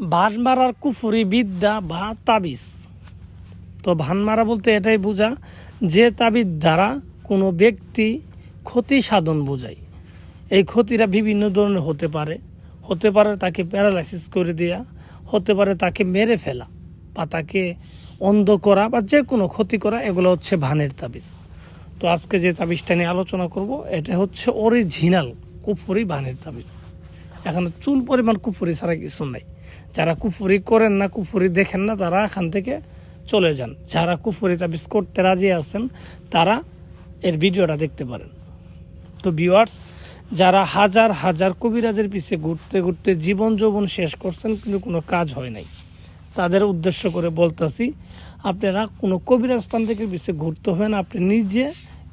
ভানমারার কুফরি বিদ্যা বা তাবিজ। তো ভানমারা বলতে এটাই বোঝা যে তাবিজ দ্বারা কোনো ব্যক্তি ক্ষতি সাধন বোঝায়। এই ক্ষতিটা বিভিন্ন ধরনের হতে পারে তাকে প্যারালাইসিস করে দেয়া, হতে পারে তাকে মেরে ফেলা বা তাকে অন্ধ করা বা যে কোনো ক্ষতি করা, এগুলো হচ্ছে ভানের তাবিজ। তো আজকে যে তাবিজটা নিয়ে আলোচনা করব এটা হচ্ছে অরিজিনাল কুফরি ভানের তাবিজ। এখানে চুল পরিমাণ কুফরি ছাড়া কিছু নাই। যারা কুফরি করেন না, কুফরি দেখেন না, তারা এখান থেকে চলে যান। যারা কুফরি তাবিজ করতে রাজি আছেন তারা এর ভিডিওটা দেখতে পারেন। তো ভিউয়ার্স, যারা হাজার হাজার কবিরাজের পিছে ঘুরতে ঘুরতে জীবন যৌবন শেষ করছেন কিন্তু কোনো কাজ হয় নাই, তাদের উদ্দেশ্য করে বলতেছি, আপনারা কোনো কবিরাজ তান্ত্রিকের পিছে ঘুরতে হবে না, আপনি নিজে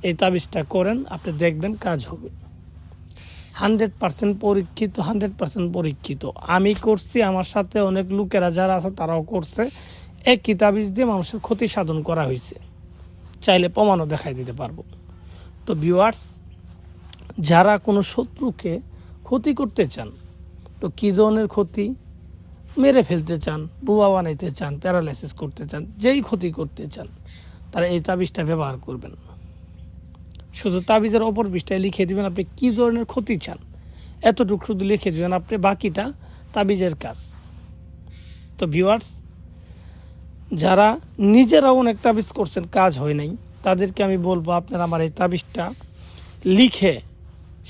এই তাবিজটা করেন, আপনি দেখবেন কাজ হবে। 100% পরীক্ষিত, 100% পরীক্ষিত। আমি করছি, আমার সাথে অনেক লোকেরা যারা আছে তারাও করছে। একই তাবিজ দিয়ে মানুষের ক্ষতি সাধন করা হয়েছে, চাইলে প্রমাণও দেখাই দিতে পারবো। তো ভিউয়ার্স, যারা কোনো শত্রুকে ক্ষতি করতে চান, তো কী ধরনের ক্ষতি, মেরে ফেলতে চান, বুয়া বানাইতে চান, প্যারালাইসিস করতে চান, যেই ক্ষতি করতে চান, তারা এই তাবিজটা ব্যবহার করবেন। শুধু তাবিজের অপর পৃষ্ঠায় লিখে দিবেন আপনি কী ধরনের ক্ষতি চান, এতটুকু শুধু লিখে দিবেন, আপনি বাকিটা তাবিজের কাজ। তো ভিউয়ার্স, যারা নিজেরাও অনেক তাবিজ করছেন কাজ হয় নাই, তাদেরকে আমি বলবো আপনারা আমার এই তাবিজটা লিখে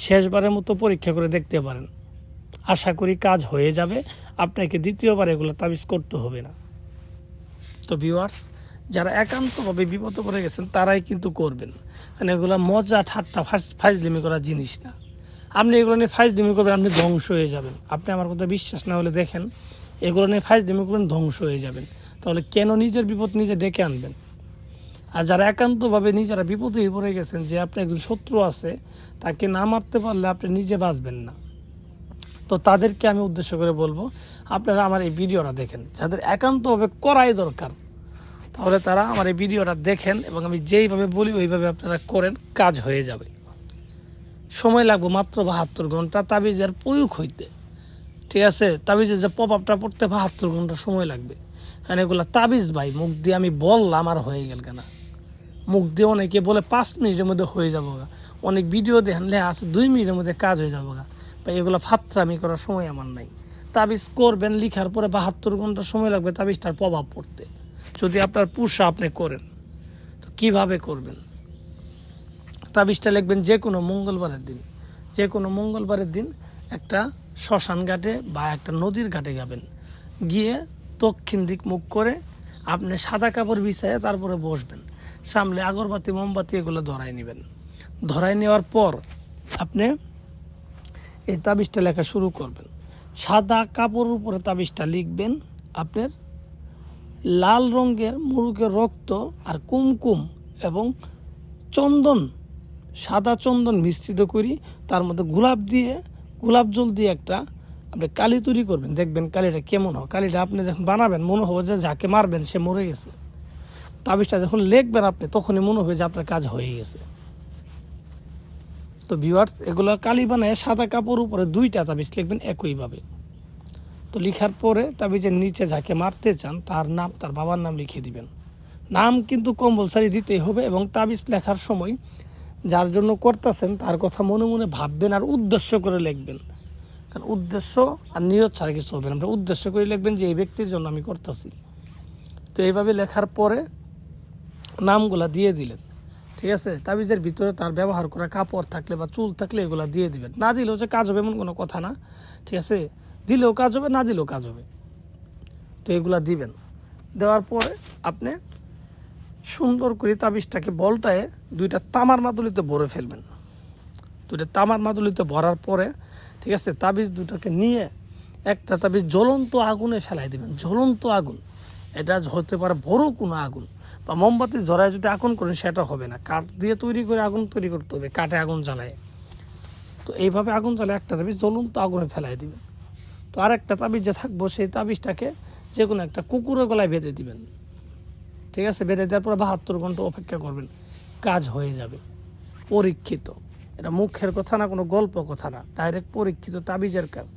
শেষবারের মতো পরীক্ষা করে দেখতে পারেন। আশা করি কাজ হয়ে যাবে, আপনাকে দ্বিতীয়বার এগুলো তাবিজ করতে হবে না। তো ভিউয়ার্স, যারা একান্তভাবে বিপদে পড়ে গেছেন তারাই কিন্তু করবেন, কারণ এগুলো মজা ঠাট্টা ফাইজলিমি করার জিনিস না। আপনি এগুলো নিয়ে ফাইজলিমি করবেন, আপনি ধ্বংস হয়ে যাবেন। আপনি আমার কথা বিশ্বাস না হলে দেখেন, এগুলো নিয়ে ফাইজলিমি করবেন, ধ্বংস হয়ে যাবেন। তাহলে কেন নিজের বিপদ নিজে ডেকে আনবেন? আর যারা একান্তভাবে নিজেরা বিপদে পড়ে গেছেন, যে আপনার একজন শত্রু আছে, তাকে না মারতে পারলে আপনি নিজে বাঁচবেন না, তো তাদেরকে আমি উদ্দেশ্য করে বলবো আপনারা আমার এই ভিডিওটা দেখেন। যাদের একান্তভাবে করাই দরকার, তাহলে তারা আমার এই ভিডিওটা দেখেন এবং আমি যেইভাবে বলি ওইভাবে আপনারা করেন, কাজ হয়ে যাবে। সময় লাগবে মাত্র 72 ঘন্টা তাবিজের প্রয়োগ হইতে, ঠিক আছে? তাবিজের যে প্রভাবটা পড়তে 72 ঘন্টা সময় লাগবে, কারণ এগুলো তাবিজ ভাই, মুখ দিয়ে আমি বললাম আর হয়ে গেল কেনা। মুখ দিয়ে অনেকে বলে 5 মিনিটের মধ্যে হয়ে যাবো গা, অনেক ভিডিও দেখেন লেখা আছে 2 মিনিটের মধ্যে কাজ হয়ে যাবো গা। ভাই এগুলো ফাত্রামি করার সময় আমার নাই। তাবিজ করবেন, লিখার পরে 72 ঘন্টা সময় লাগবে তাবিজটার প্রভাব পড়তে। যদি আপনার পুষা আপনি করেন, তো কিভাবে করবেন? তাবিজটা লিখবেন যে কোনো মঙ্গলবারের দিন একটা শ্মশান ঘাটে বা একটা নদীর ঘাটে যাবেন, গিয়ে দক্ষিণ দিক মুখ করে আপনি সাদা কাপড় বিছাইয়ে তারপরে বসবেন, সামনে আগরবাতি মোমবাতি এগুলো ধরাই নেবেন। ধরাই নেওয়ার পর আপনি এই তাবিজটা লেখা শুরু করবেন। সাদা কাপড়ের উপরে তাবিজটা লিখবেন আপনার লাল রঙের মুরগের রক্ত আর কুমকুম এবং চন্দন, সাদা চন্দন মিশ্রিত করি, তার মধ্যে গোলাপ জল দিয়ে একটা আপনি কালি তৈরি করবেন। দেখবেন কালিটা কেমন হয়। কালিটা আপনি যখন বানাবেন মনে হবে যে যাকে মারবেন সে মরে গেছে। তাবিজটা যখন লিখবেন আপনি, তখনই মনে হবে যে আপনার কাজ হয়ে গেছে। তো ভিউয়ার্স, এগুলো কালি বানায় সাদা কাপড় উপরে 2টা তাবিজ লিখবেন একইভাবে। তো লিখার পরে তাবিজের নিচে যাকে মারতে চান তার নাম, তার বাবার নাম লিখে দিবেন। নাম কিন্তু কম্পালসারি দিতেই হবে, এবং তাবিজ লেখার সময় যার জন্য করতেছেন তার কথা মনে মনে ভাববেন আর উদ্দেশ্য করে লিখবেন। কারণ উদ্দেশ্য আর নিয়ত ছাড়া কিছু হবে না। আপনার উদ্দেশ্য করে লিখবেন যে এই ব্যক্তির জন্য আমি করতেছি। তো এইভাবে লেখার পরে নামগুলা দিয়ে দিলেন, ঠিক আছে? তাবিজের ভিতরে তার ব্যবহার করা কাপড় থাকলে বা চুল থাকলে এগুলো দিয়ে দিবেন। না দিলেও যে কাজ হবে এমন কোনো কথা না, ঠিক আছে? দিলেও কাজ হবে, না দিলেও কাজ হবে। তো এগুলা দিবেন। দেওয়ার পরে আপনি সুন্দর করে তাবিজটাকে বলটায় 2টা তামার মাদুলিতে ভরে ফেলবেন। 2টা তামার মাদুলিতে ভরার পরে, ঠিক আছে, তাবিজ 2টাকে নিয়ে একটা তাবিজ জ্বলন্ত আগুনে ফেলাই দিবেন। জ্বলন্ত আগুন, এটা হতে পারে বড় কোনো আগুন, বা মোমবাতি ধরায় যদি আগুন করেন সেটা হবে না। কাঠ দিয়ে তৈরি করে আগুন তৈরি করতে হবে, কাঠে আগুন জ্বালায়। তো এইভাবে আগুন জ্বালায় একটা তাবিজ জ্বলন্ত আগুনে ফেলাই দিবেন। তো আর একটা তাবিজ যে থাকবো, সেই তাবিজটাকে যে কোনো একটা কুকুরের গলায় বেঁধে দিবেন, ঠিক আছে? বেঁধে দেওয়ার পরে 72 ঘন্টা অপেক্ষা করবেন, কাজ হয়ে যাবে। পরীক্ষিত, এটা মুখের কথা না, কোনো গল্প কথা না, ডাইরেক্ট পরীক্ষিত তাবিজের কাজ।